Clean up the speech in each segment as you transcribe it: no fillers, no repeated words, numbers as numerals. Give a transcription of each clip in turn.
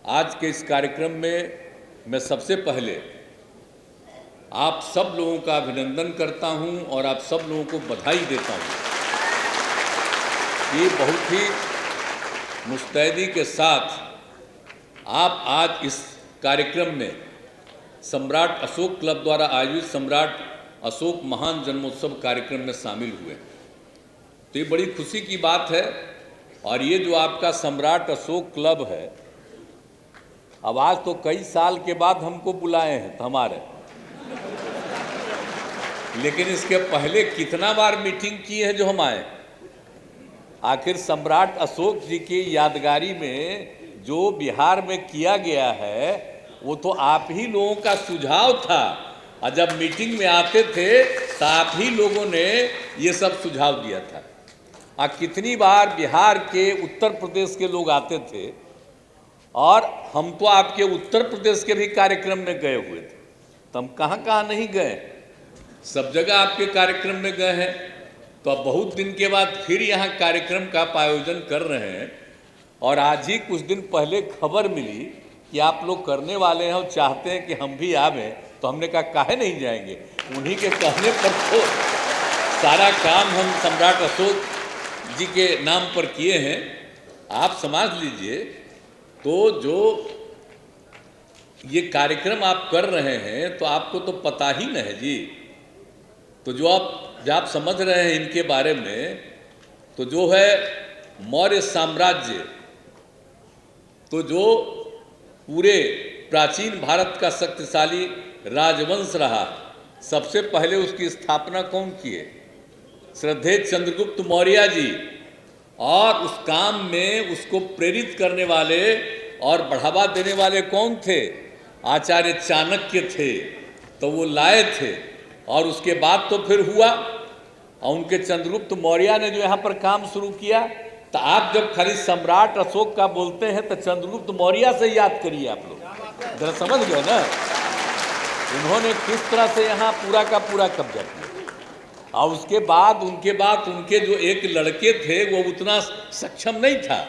आज के इस कार्यक्रम में मैं सबसे पहले आप सब लोगों का अभिनंदन करता हूं और आप सब लोगों को बधाई देता हूं। ये बहुत ही मुस्तैदी के साथ आप आज इस कार्यक्रम में सम्राट अशोक क्लब द्वारा आयोजित सम्राट अशोक महान जन्मोत्सव कार्यक्रम में शामिल हुए। तो ये बड़ी खुशी की बात है। और ये जो आपका सम्राट अशोक क्लब है, अब आज तो कई साल के बाद हमको बुलाए हैं हमारे, लेकिन इसके पहले कितना बार मीटिंग की है जो हम आए। आखिर सम्राट अशोक जी की यादगारी में जो बिहार में किया गया है वो तो आप ही लोगों का सुझाव था, और जब मीटिंग में आते थे तो आप ही लोगों ने ये सब सुझाव दिया था। कितनी बार बिहार के उत्तर प्रदेश के लोग आते थे, और हम तो आपके उत्तर प्रदेश के भी कार्यक्रम में गए हुए थे, तो हम कहाँ कहाँ नहीं गए, सब जगह आपके कार्यक्रम में गए हैं। तो अब बहुत दिन के बाद फिर यहाँ कार्यक्रम का आयोजन कर रहे हैं, और आज ही कुछ दिन पहले खबर मिली कि आप लोग करने वाले हैं और चाहते हैं कि हम भी आवें। तो हमने कहा काहे नहीं जाएंगे, उन्हीं के कहने पर तो सारा काम हम सम्राट अशोक जी के नाम पर किए हैं। आप समझ लीजिए, तो जो ये कार्यक्रम आप कर रहे हैं तो आपको तो पता ही न है जी। तो जो आप समझ रहे हैं इनके बारे में, तो जो है मौर्य साम्राज्य, तो जो पूरे प्राचीन भारत का शक्तिशाली राजवंश रहा, सबसे पहले उसकी स्थापना कौन किए? श्रद्धेय चंद्रगुप्त मौर्य जी। और उस काम में उसको प्रेरित करने वाले और बढ़ावा देने वाले कौन थे? आचार्य चाणक्य थे। तो वो लाए थे, और उसके बाद तो फिर हुआ, और उनके चंद्रगुप्त मौर्य ने जो यहाँ पर काम शुरू किया। तो आप जब खाली सम्राट अशोक का बोलते हैं तो चंद्रगुप्त मौर्य से याद करिए। आप लोग जरा समझ गए ना, उन्होंने किस तरह से यहाँ पूरा का पूरा कब्जा किया। और उसके बाद उनके जो एक लड़के थे वो उतना सक्षम नहीं था,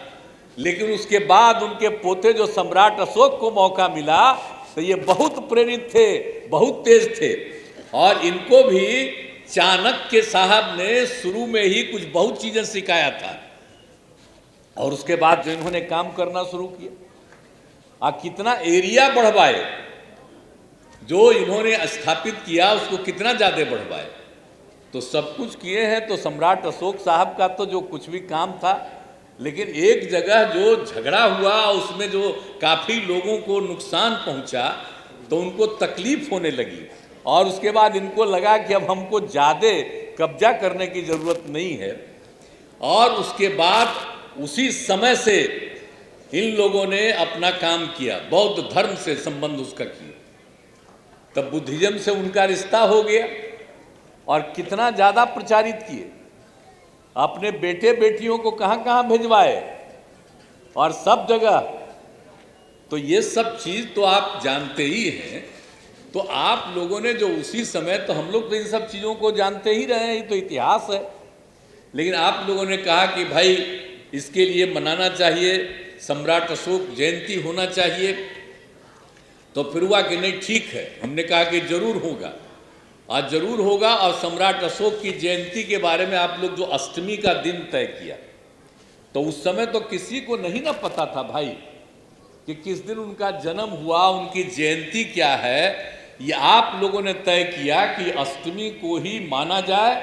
लेकिन उसके बाद उनके पोते जो सम्राट अशोक को मौका मिला तो ये बहुत प्रेरित थे, बहुत तेज थे। और इनको भी चाणक्य साहब ने शुरू में ही कुछ बहुत चीज़ें सिखाया था, और उसके बाद जो इन्होंने काम करना शुरू किया, कितना एरिया बढ़वाए, जो इन्होंने स्थापित किया उसको कितना ज़्यादा बढ़वाए। तो सब कुछ किए हैं। तो सम्राट अशोक साहब का तो जो कुछ भी काम था, लेकिन एक जगह जो झगड़ा हुआ उसमें जो काफ़ी लोगों को नुकसान पहुंचा, तो उनको तकलीफ होने लगी, और उसके बाद इनको लगा कि अब हमको ज़्यादा कब्जा करने की ज़रूरत नहीं है। और उसके बाद उसी समय से इन लोगों ने अपना काम किया, बौद्ध धर्म से संबंध उसका किया। तब बुद्धिज्म से उनका रिश्ता हो गया, और कितना ज़्यादा प्रचारित किए, अपने बेटे बेटियों को कहाँ कहाँ भिजवाए, और सब जगह। तो ये सब चीज़ तो आप जानते ही हैं। तो आप लोगों ने जो उसी समय, तो हम लोग तो इन सब चीज़ों को जानते ही रहे हैं, ये तो इतिहास है। लेकिन आप लोगों ने कहा कि भाई इसके लिए मनाना चाहिए, सम्राट अशोक जयंती होना चाहिए। तो फिर हुआ कि नहीं ठीक है, हमने कहा कि जरूर होगा, आज जरूर होगा। और सम्राट अशोक की जयंती के बारे में आप लोग जो अष्टमी का दिन तय किया, तो उस समय तो किसी को नहीं ना पता था भाई कि किस दिन उनका जन्म हुआ, उनकी जयंती क्या है। ये आप लोगों ने तय किया कि अष्टमी को ही माना जाए।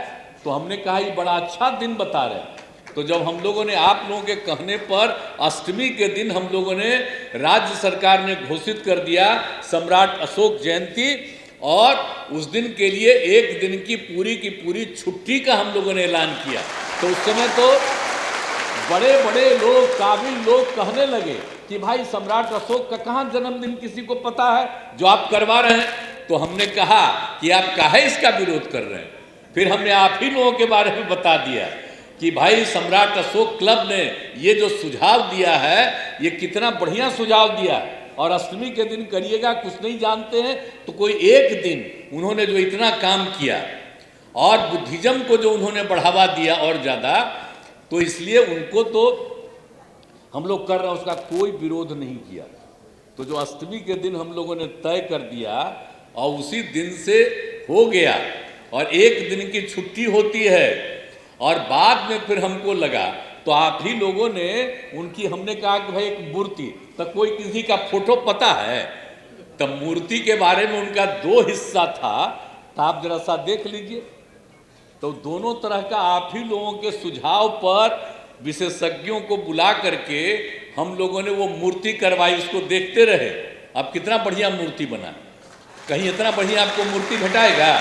तो हमने कहा ये बड़ा अच्छा दिन बता रहे हैं। तो जब हम लोगों ने आप लोगों के कहने पर अष्टमी के दिन हम लोगों ने, राज्य सरकार ने घोषित कर दिया सम्राट अशोक जयंती, और उस दिन के लिए एक दिन की पूरी छुट्टी का हम लोगों ने ऐलान किया। तो उस समय तो बड़े बड़े लोग, काबिल लोग कहने लगे कि भाई सम्राट अशोक का कहाँ जन्मदिन किसी को पता है जो आप करवा रहे हैं। तो हमने कहा कि आप काहे इसका विरोध कर रहे हैं। फिर हमने आप ही लोगों के बारे में बता दिया कि भाई सम्राट अशोक क्लब ने ये जो सुझाव दिया है, ये कितना बढ़िया सुझाव दिया, और अष्टमी के दिन करिएगा। कुछ नहीं जानते हैं तो कोई एक दिन उन्होंने जो इतना काम किया, और बुद्धिज्म को जो उन्होंने बढ़ावा दिया और ज़्यादा, तो इसलिए उनको तो हम लोग कर रहे हैं, उसका कोई विरोध नहीं किया। तो जो अष्टमी के दिन हम लोगों ने तय कर दिया और उसी दिन से हो गया, और एक दिन की छुट्टी होती है, और बाद में फिर हमको लगा तो आप ही लोगों ने उनकी, हमने कहा कि भाई एक मूर्ति, तो कोई किसी का फोटो पता है? तो मूर्ति के बारे में उनका 2 हिस्सा था, तो आप जरा सा देख लीजिए। तो दोनों तरह का आप ही लोगों के सुझाव पर विशेषज्ञों को बुला करके हम लोगों ने वो मूर्ति करवाई, उसको देखते रहे। अब कितना बढ़िया मूर्ति बना, कहीं इतना बढ़िया आपको मूर्ति घटाएगा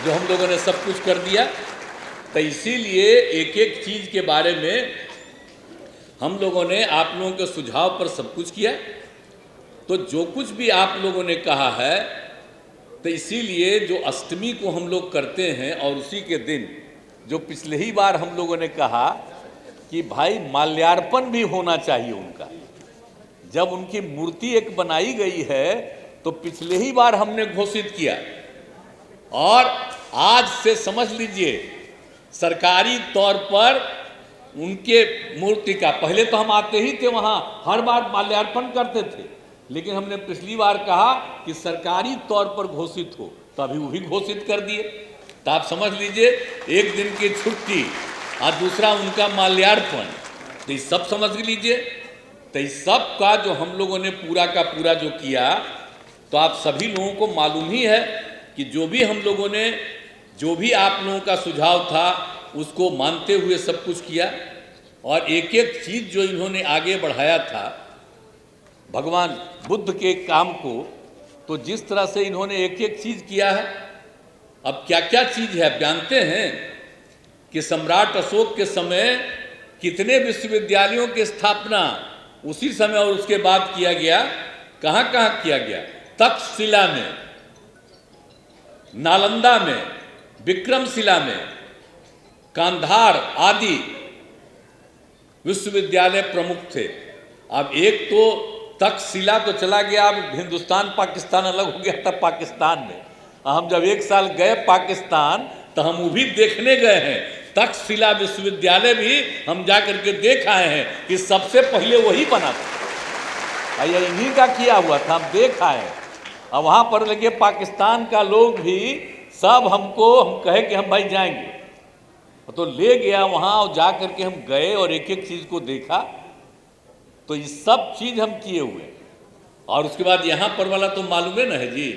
जो हम लोगों ने सब कुछ कर दिया। तो इसीलिए एक एक चीज़ के बारे में हम लोगों ने आप लोगों के सुझाव पर सब कुछ किया। तो जो कुछ भी आप लोगों ने कहा है, तो इसीलिए जो अष्टमी को हम लोग करते हैं, और उसी के दिन जो पिछले ही बार हम लोगों ने कहा कि भाई माल्यार्पण भी होना चाहिए उनका, जब उनकी मूर्ति एक बनाई गई है, तो पिछले ही बार हमने घोषित किया, और आज से समझ लीजिए सरकारी तौर पर उनके मूर्ति का, पहले तो हम आते ही थे वहाँ, हर बार माल्यार्पण करते थे, लेकिन हमने पिछली बार कहा कि सरकारी तौर पर घोषित हो, तो अभी वो भी घोषित कर दिए। तो आप समझ लीजिए एक दिन की छुट्टी और दूसरा उनका माल्यार्पण, तो ये सब समझ लीजिए। तो इस सब का जो हम लोगों ने पूरा का पूरा जो किया, तो आप सभी लोगों को मालूम ही है कि जो भी हम लोगों ने, जो भी आप लोगों का सुझाव था उसको मानते हुए सब कुछ किया। और एक एक चीज़ जो इन्होंने आगे बढ़ाया था भगवान बुद्ध के काम को, तो जिस तरह से इन्होंने एक एक चीज़ किया है, अब क्या क्या चीज़ है जानते हैं कि सम्राट अशोक के समय कितने विश्वविद्यालयों की स्थापना उसी समय और उसके बाद किया गया। कहाँ कहाँ किया गया? तक्षशिला में, नालंदा में, विक्रमशिला में, कांधार आदि विश्वविद्यालय प्रमुख थे। अब एक तो तक्षशिला तो चला गया, अब हिंदुस्तान पाकिस्तान अलग हो गया था पाकिस्तान में। हम जब एक साल गए पाकिस्तान, तो हम वो भी देखने गए हैं, तक्षशिला विश्वविद्यालय भी हम जा करके देख आए हैं कि सबसे पहले वही बना था, ये इन्हीं का किया हुआ था, हम देख आए हैं। अब वहाँ पर लगे पाकिस्तान का लोग भी सब हमको, हम कहे कि हम भाई जाएंगे, तो ले गया वहाँ, और जा करके हम गए और एक एक चीज़ को देखा। तो ये सब चीज़ हम किए हुए। और उसके बाद यहाँ पर वाला तो मालूम है ना है जी,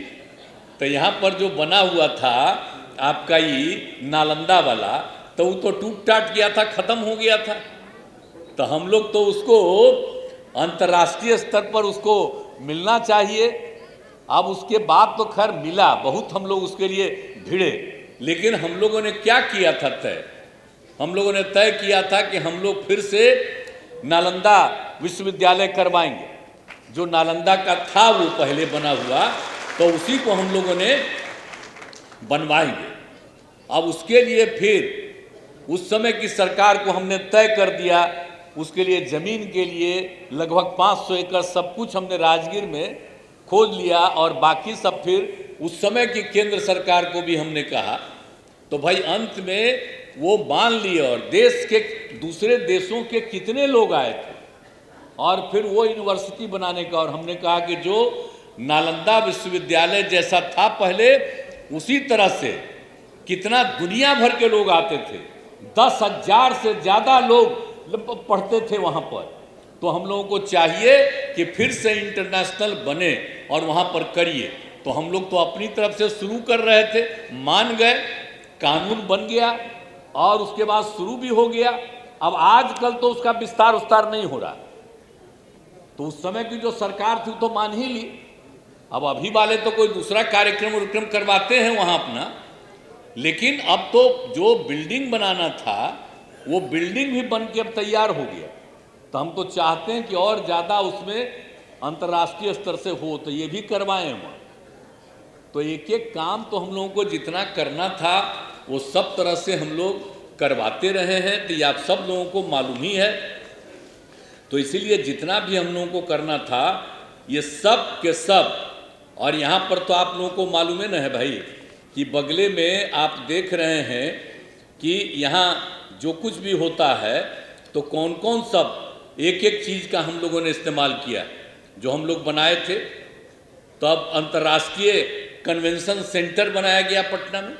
तो यहाँ पर जो बना हुआ था आपका ये नालंदा वाला, तो वो तो टूट टाट गया था, ख़त्म हो गया था। तो हम लोग तो उसको अंतर्राष्ट्रीय स्तर पर उसको मिलना चाहिए। अब उसके बाद तो खैर मिला, बहुत हम लोग उसके लिए भिड़े, लेकिन हम लोगों ने क्या किया था तय? हम लोगों ने तय किया था कि हम लोग फिर से नालंदा विश्वविद्यालय करवाएंगे। जो नालंदा का था वो पहले बना हुआ, तो उसी को हम लोगों ने बनवाएंगे। अब उसके लिए फिर उस समय की सरकार को हमने तय कर दिया, उसके लिए ज़मीन के लिए लगभग 500 एकड़ सब कुछ हमने राजगीर में खोज लिया, और बाकी सब फिर उस समय की केंद्र सरकार को भी हमने कहा। तो भाई अंत में वो मान लिए, और देश के दूसरे देशों के कितने लोग आए थे, और फिर वो यूनिवर्सिटी बनाने का। और हमने कहा कि जो नालंदा विश्वविद्यालय जैसा था पहले, उसी तरह से कितना दुनिया भर के लोग आते थे, 10,000 से ज़्यादा लोग पढ़ते थे वहाँ पर। तो हम लोगों को चाहिए कि फिर से इंटरनेशनल बने और वहाँ पर करिए। तो हम लोग तो अपनी तरफ से शुरू कर रहे थे, मान गए, कानून बन गया, और उसके बाद शुरू भी हो गया। अब आजकल तो उसका विस्तार नहीं हो रहा, तो उस समय की जो सरकार थी तो मान ही ली। अब अभी वाले तो कोई दूसरा कार्यक्रम करवाते हैं वहाँ अपना, लेकिन अब तो जो बिल्डिंग बनाना था वो बिल्डिंग भी बन के अब तैयार हो गया। तो हम तो चाहते हैं कि और ज़्यादा उसमें अंतर्राष्ट्रीय स्तर से हो, तो ये भी करवाएं वहाँ। तो एक एक काम तो हम लोगों को जितना करना था वो सब तरह से हम लोग करवाते रहे हैं, तो ये आप सब लोगों को मालूम ही है। तो इसीलिए जितना भी हम लोगों को करना था ये सब के सब। और यहाँ पर तो आप लोगों को मालूम है ना है भाई कि बगले में आप देख रहे हैं कि यहाँ जो कुछ भी होता है तो कौन कौन सब एक एक चीज़ का हम लोगों ने इस्तेमाल किया। जो हम लोग बनाए थे। तब अंतर्राष्ट्रीय कन्वेंशन सेंटर बनाया गया पटना में।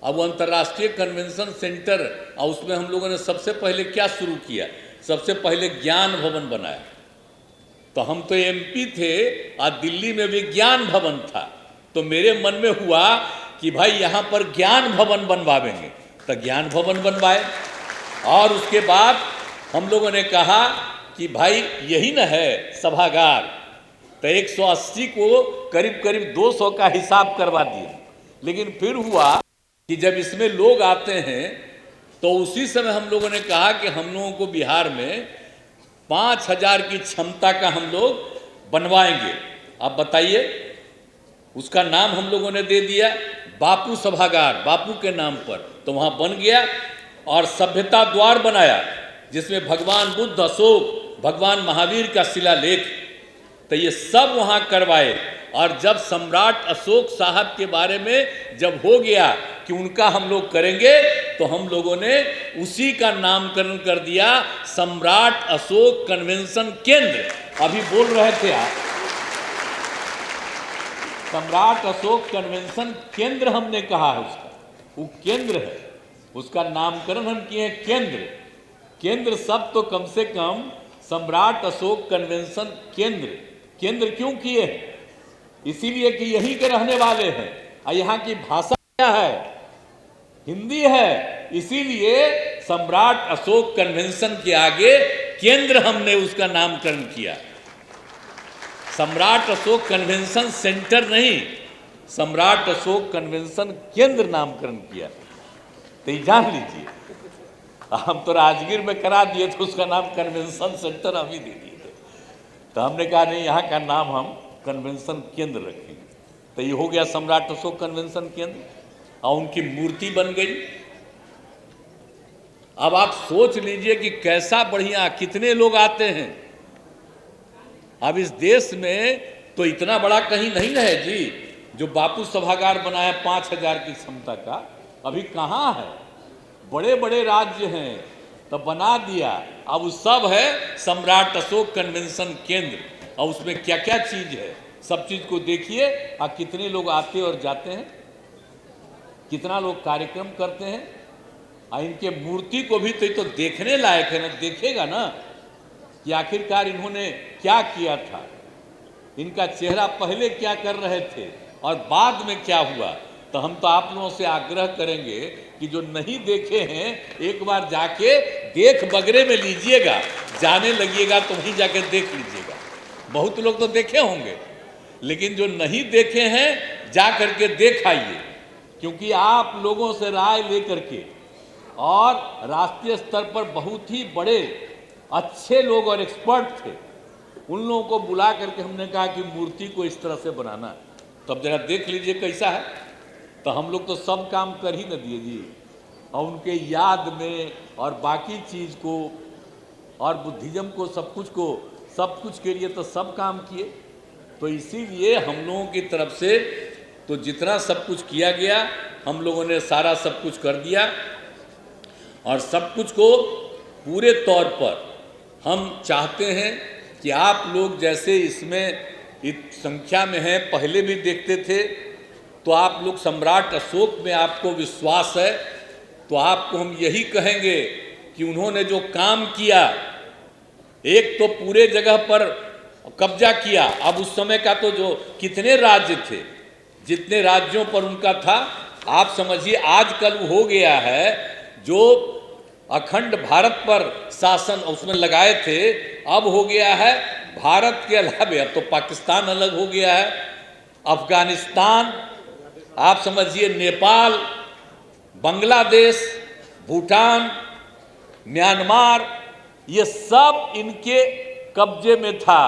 अब वो अंतर्राष्ट्रीय कन्वेंशन सेंटर, और उसमें हम लोगों ने सबसे पहले क्या शुरू किया, सबसे पहले ज्ञान भवन बनाया। तो हम तो एमपी थे और दिल्ली में भी ज्ञान भवन था, तो मेरे मन में हुआ कि भाई यहाँ पर ज्ञान भवन बनवाएंगे, तो ज्ञान भवन बनवाए। और उसके बाद हम लोगों ने कहा कि भाई यही न है सभागार, तो 180 को करीब करीब 200 का हिसाब करवा दिए। लेकिन फिर हुआ कि जब इसमें लोग आते हैं तो उसी समय हम लोगों ने कहा कि हम लोगों को बिहार में 5000 की क्षमता का हम लोग बनवाएंगे। अब बताइए, उसका नाम हम लोगों ने दे दिया बापू सभागार, बापू के नाम पर। तो वहाँ बन गया। और सभ्यता द्वार बनाया जिसमें भगवान बुद्ध, अशोक, भगवान महावीर का शिलालेख, तो ये सब वहाँ करवाए। और जब सम्राट अशोक साहब के बारे में जब हो गया कि उनका हम लोग करेंगे, तो हम लोगों ने उसी का नामकरण कर दिया सम्राट अशोक कन्वेंशन केंद्र। अभी बोल रहे थे आप, सम्राट अशोक कन्वेंशन केंद्र हमने कहा है, उसका वो केंद्र है, उसका नामकरण हम किए हैं केंद्र। केंद्र सब तो कम से कम सम्राट अशोक कन्वेंशन केंद्र। केंद्र क्यों किए हैं? इसीलिए कि यहीं के रहने वाले हैं और यहाँ की भाषा क्या है, हिंदी है। इसीलिए सम्राट अशोक कन्वेंशन के आगे केंद्र हमने उसका नामकरण किया। सम्राट अशोक कन्वेंशन सेंटर नहीं, सम्राट अशोक कन्वेंशन केंद्र नामकरण किया। तो ये जान लीजिए, हम तो राजगीर में करा दिए थे, उसका नाम कन्वेंशन सेंटर हम ही दे दिए थे। तो हमने कहा नहीं, यहाँ का नाम हम कन्वेंशन केंद्र रखेंगे। तो ये हो गया सम्राट अशोक कन्वेंशन केंद्र, और उनकी मूर्ति बन गई। अब आप सोच लीजिए कि कैसा बढ़िया, कितने लोग आते हैं। अब इस देश में तो इतना बड़ा कहीं नहीं है जी, जो बापू सभागार बनाया 5000 की क्षमता का, अभी कहाँ है। बड़े बड़े राज्य हैं तो बना दिया। अब वो सब है सम्राट अशोक कन्वेंशन केंद्र, और उसमें क्या क्या चीज है, सब चीज को देखिए। और कितने लोग आते और जाते हैं, कितना लोग कार्यक्रम करते हैं। और इनके मूर्ति को भी तो देखने लायक है ना, देखेगा ना कि आखिरकार इन्होंने क्या किया था, इनका चेहरा पहले क्या कर रहे थे और बाद में क्या हुआ। तो हम तो आप लोगों से आग्रह करेंगे कि जो नहीं देखे हैं एक बार जाके देख बगरे में लीजिएगा, जाने लगिएगा तो वहीं जाके देख लीजिएगा। बहुत लोग तो देखे होंगे, लेकिन जो नहीं देखे हैं जा करके देख आइए, क्योंकि आप लोगों से राय लेकर के और राष्ट्रीय स्तर पर बहुत ही बड़े अच्छे लोग और एक्सपर्ट थे, उन लोगों को बुला करके हमने कहा कि मूर्ति को इस तरह से बनाना है, तब जरा देख लीजिए कैसा है। तो हम लोग तो सब काम कर ही न दिए जी, और उनके याद में और बाकी चीज़ को और बुद्धिज्म को, सब कुछ के लिए तो सब काम किए। तो इसीलिए हम लोगों की तरफ से तो जितना सब कुछ किया गया, हम लोगों ने सारा सब कुछ कर दिया। और सब कुछ को पूरे तौर पर हम चाहते हैं कि आप लोग जैसे इसमें इस संख्या में हैं, पहले भी देखते थे, तो आप लोग सम्राट अशोक में आपको विश्वास है, तो आपको हम यही कहेंगे कि उन्होंने जो काम किया, एक तो पूरे जगह पर कब्जा किया। अब उस समय का तो जो कितने राज्य थे, जितने राज्यों पर उनका था, आप समझिए आजकल हो गया है जो अखंड भारत पर शासन उसमें लगाए थे, अब हो गया है भारत के अलावा अब तो पाकिस्तान अलग हो गया है, अफगानिस्तान, आप समझिए नेपाल, बांग्लादेश, भूटान, म्यांमार, ये सब इनके कब्जे में था।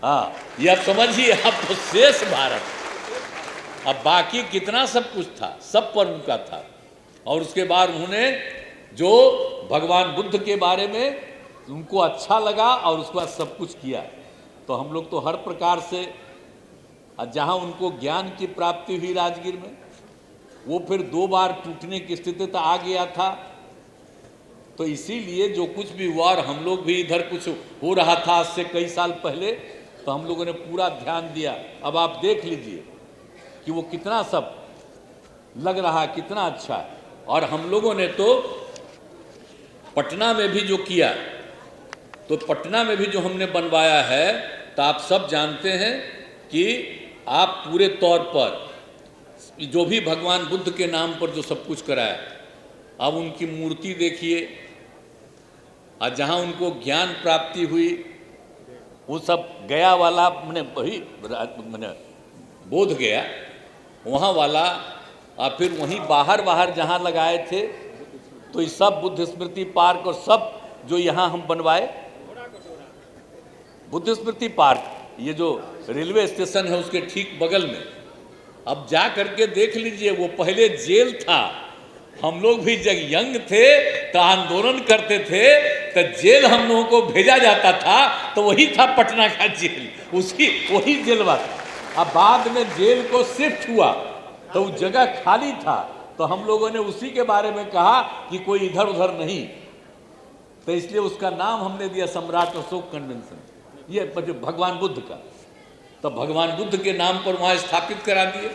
हाँ, ये आप समझिए, अब तो शेष भारत, अब बाकी कितना सब कुछ था, सब पर उनका था। और उसके बाद उन्होंने जो भगवान बुद्ध के बारे में उनको अच्छा लगा और उसके बाद सब कुछ किया। तो हम लोग तो हर प्रकार से, जहाँ उनको ज्ञान की प्राप्ति हुई राजगीर में, वो फिर 2 बार टूटने की स्थिति तो आ गया था। तो इसीलिए जो कुछ भी हुआ, और हम लोग भी इधर कुछ हो रहा था आज से कई साल पहले, तो हम लोगों ने पूरा ध्यान दिया। अब आप देख लीजिए कि वो कितना सब लग रहा है, कितना अच्छा है। और हम लोगों ने तो पटना में भी जो किया, तो पटना में भी जो हमने बनवाया है, तो आप सब जानते हैं कि आप पूरे तौर पर जो भी भगवान बुद्ध के नाम पर जो सब कुछ कराया, अब उनकी मूर्ति देखिए, और जहाँ उनको ज्ञान प्राप्ति हुई वो सब गया वाला मैंने वही मैंने बोध गया वहाँ वाला, और फिर वहीं बाहर जहाँ लगाए थे, तो ये सब बुद्ध स्मृति पार्क और सब जो यहाँ हम बनवाए, बुद्ध स्मृति पार्क, ये जो रेलवे स्टेशन है उसके ठीक बगल में, अब जा करके देख लीजिए। वो पहले जेल था, हम लोग भी जब यंग थे तो आंदोलन करते थे, तो जेल हम लोगों को भेजा जाता था, तो वही था पटना का जेल, उसी वही जेलवा था। अब बाद में जेल को शिफ्ट हुआ तो वो जगह खाली था, तो हम लोगों ने उसी के बारे में कहा कि कोई इधर उधर नहीं, तो इसलिए उसका नाम हमने दिया सम्राट अशोक कन्वेंशन, ये भगवान बुद्ध का। तो भगवान बुद्ध के नाम पर वहाँ स्थापित करा दिए।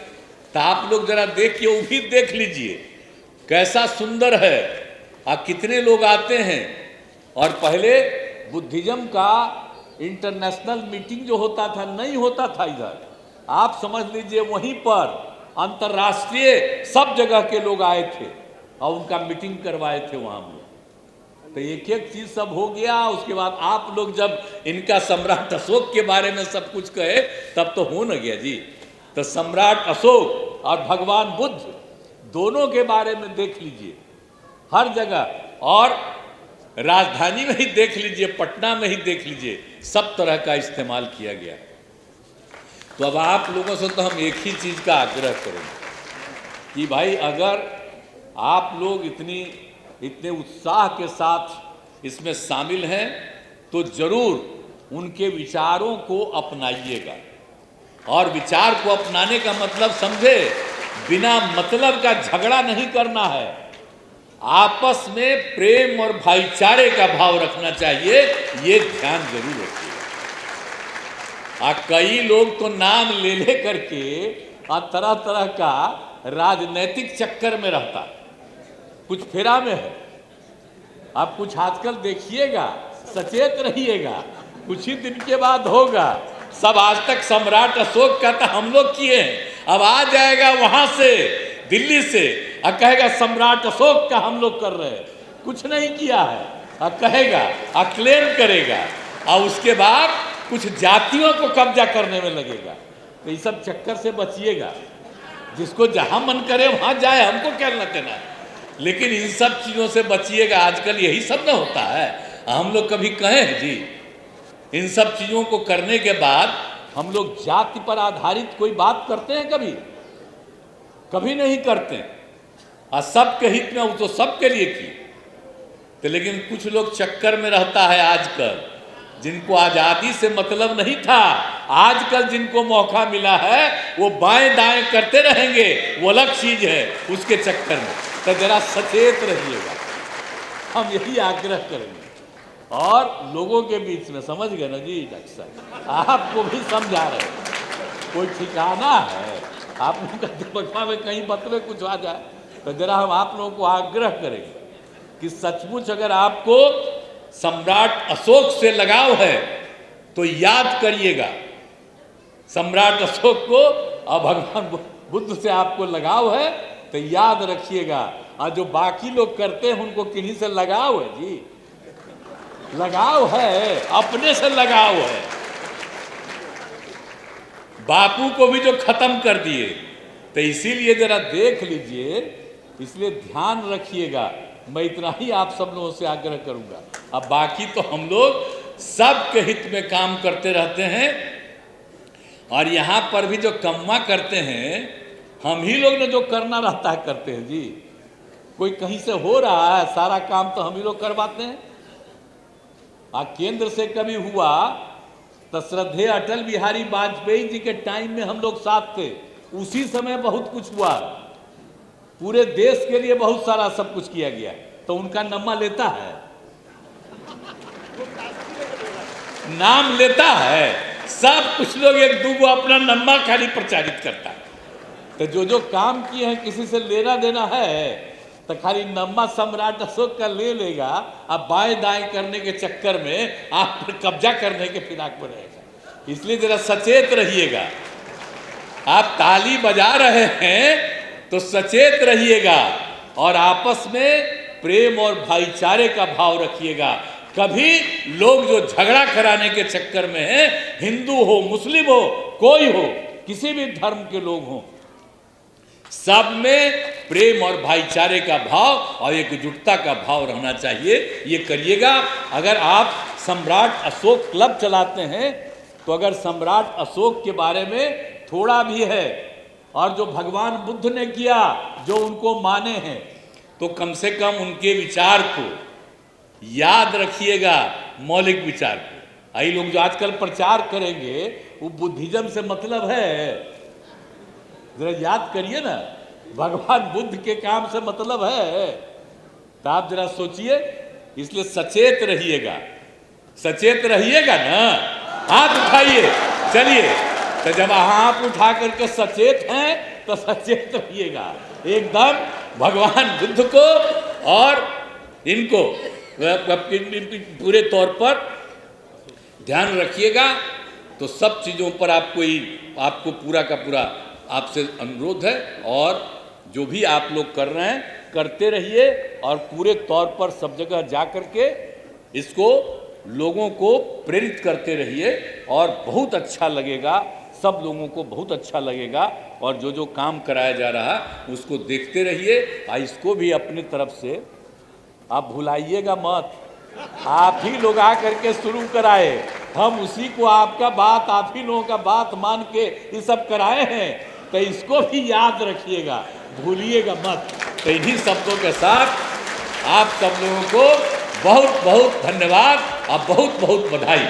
तो आप लोग जरा देख के वो भी देख लीजिए कैसा सुंदर है, और कितने लोग आते हैं। और पहले बुद्धिज्म का इंटरनेशनल मीटिंग जो होता था नहीं होता था इधर, आप समझ लीजिए वहीं पर अंतर्राष्ट्रीय सब जगह के लोग आए थे और उनका मीटिंग करवाए थे वहाँ में। तो एक एक चीज सब हो गया। उसके बाद आप लोग जब इनका सम्राट अशोक के बारे में सब कुछ कहे तब तो हो न गया जी। तो सम्राट अशोक और भगवान बुद्ध दोनों के बारे में देख लीजिए हर जगह, और राजधानी में ही देख लीजिए, पटना में ही देख लीजिए, सब तरह का इस्तेमाल किया गया। तो अब आप लोगों से तो हम एक ही चीज का आग्रह करेंगे कि भाई अगर आप लोग इतने उत्साह के साथ इसमें शामिल हैं तो जरूर उनके विचारों को अपनाइएगा। और विचार को अपनाने का मतलब समझे, बिना मतलब का झगड़ा नहीं करना है, आपस में प्रेम और भाईचारे का भाव रखना चाहिए, ये ध्यान जरूर रखिए। कई लोग तो नाम ले करके और तरह तरह का राजनीतिक चक्कर में रहता, कुछ फेरा में है। आप कुछ आजकल देखिएगा, सचेत रहिएगा, कुछ ही दिन के बाद होगा। सब आज तक सम्राट अशोक का तो हम लोग किए हैं, अब आ जाएगा वहां से दिल्ली से और कहेगा सम्राट अशोक का हम लोग कर रहे हैं, कुछ नहीं किया है, और कहेगा और क्लेम करेगा, और उसके बाद कुछ जातियों को कब्जा करने में लगेगा। तो इस सब चक्कर से बचिएगा, जिसको जहां मन करे वहां जाए, हमको क्या लेना देना है, लेकिन इन सब चीजों से बचिएगा। आजकल यही सब ना होता है। हम लोग कभी कहें जी, इन सब चीजों को करने के बाद हम लोग जाति पर आधारित कोई बात करते हैं? कभी नहीं करते। और सबके हित में, वो तो सबके लिए की। तो लेकिन कुछ लोग चक्कर में रहता है आजकल, जिनको आजादी से मतलब नहीं था, आजकल जिनको मौका मिला है वो बाएं दाएं करते रहेंगे, वो अलग चीज है, उसके चक्कर में। तो जरा सचेत रहिएगा, हम यही आग्रह करेंगे। और लोगों के बीच में, समझ गए ना जी डॉक्टर साहब, आपको भी समझा रहे हैं, कोई ठिकाना है आप लोगों का दिमाग में कहीं बतले कुछ आ जाए, तो जरा हम आप लोगों को आग्रह करेंगे कि सचमुच अगर आपको सम्राट अशोक से लगाव है तो याद करिएगा सम्राट अशोक को, और भगवान बुद्ध से आपको लगाव है तो याद रखिएगा। और जो बाकी लोग करते हैं उनको किन्हीं से लगाव है जी, लगाव है, अपने से लगाव है। बापू को भी जो खत्म कर दिए, तो इसीलिए जरा देख लीजिए, इसलिए ध्यान रखिएगा। मैं इतना ही आप सब लोगों से आग्रह करूंगा। अब बाकी तो हम लोग सबके हित में काम करते रहते हैं, और यहाँ पर भी जो कम्मा करते हैं हम ही लोग ने जो करना रहता है करते हैं जी। कोई कहीं से हो रहा है, सारा काम तो हम ही लोग करवाते हैं। केंद्र से कभी हुआ तो श्रद्धेय अटल बिहारी वाजपेयी जी के टाइम में हम लोग साथ थे, उसी समय बहुत कुछ हुआ, पूरे देश के लिए बहुत सारा सब कुछ किया गया। तो तो उनका नम्मा लेता है, नाम लेता है। सब कुछ लोग एक दूगो अपना नम्मा खाली प्रचारित करता है। तो जो काम किए हैं किसी से लेना देना है तो खाली नम्मा सम्राट अशोक का ले लेगा, अब बाएं दाएं करने के चक्कर में आप पर कब्जा करने के फिराक में रहेगा। इसलिए जरा सचेत रहिएगा। आप ताली बजा रहे हैं तो सचेत रहिएगा और आपस में प्रेम और भाईचारे का भाव रखिएगा। कभी लोग जो झगड़ा कराने के चक्कर में हैं, हिंदू हो मुस्लिम हो कोई हो, किसी भी धर्म के लोग हों, सब में प्रेम और भाईचारे का भाव और एकजुटता का भाव रहना चाहिए। ये करिएगा। अगर आप सम्राट अशोक क्लब चलाते हैं तो अगर सम्राट अशोक के बारे में थोड़ा भी है और जो भगवान बुद्ध ने किया, जो उनको माने हैं, तो कम से कम उनके विचार को याद रखिएगा, मौलिक विचार को। आई लोग जो आजकल प्रचार करेंगे वो बुद्धिज्म से मतलब है, जरा याद करिए ना, भगवान बुद्ध के काम से मतलब है। तो आप जरा सोचिए। इसलिए सचेत रहिएगा, सचेत रहिएगा ना। हाथ उठाइए, चलिए। तो जब हाथ उठा करके सचेत हैं तो सचेत रहिएगा एकदम। भगवान बुद्ध को और इनको पूरे तौर पर ध्यान रखिएगा। तो सब चीज़ों पर आपको पूरा का पूरा आपसे अनुरोध है। और जो भी आप लोग कर रहे हैं करते रहिए और पूरे तौर पर सब जगह जा कर के इसको लोगों को प्रेरित करते रहिए और बहुत अच्छा लगेगा, सब लोगों को बहुत अच्छा लगेगा। और जो काम कराया जा रहा उसको देखते रहिए। और इसको भी अपनी तरफ से आप भुलाइएगा मत। आप ही लोग आ करके शुरू कराए, हम उसी को आपका बात, आप ही लोगों का बात मान के ये सब कराए हैं। तो इसको भी याद रखिएगा, भूलिएगा मत। तो इन्हीं शब्दों के साथ आप सब लोगों को बहुत बहुत धन्यवाद और बहुत बहुत बधाई।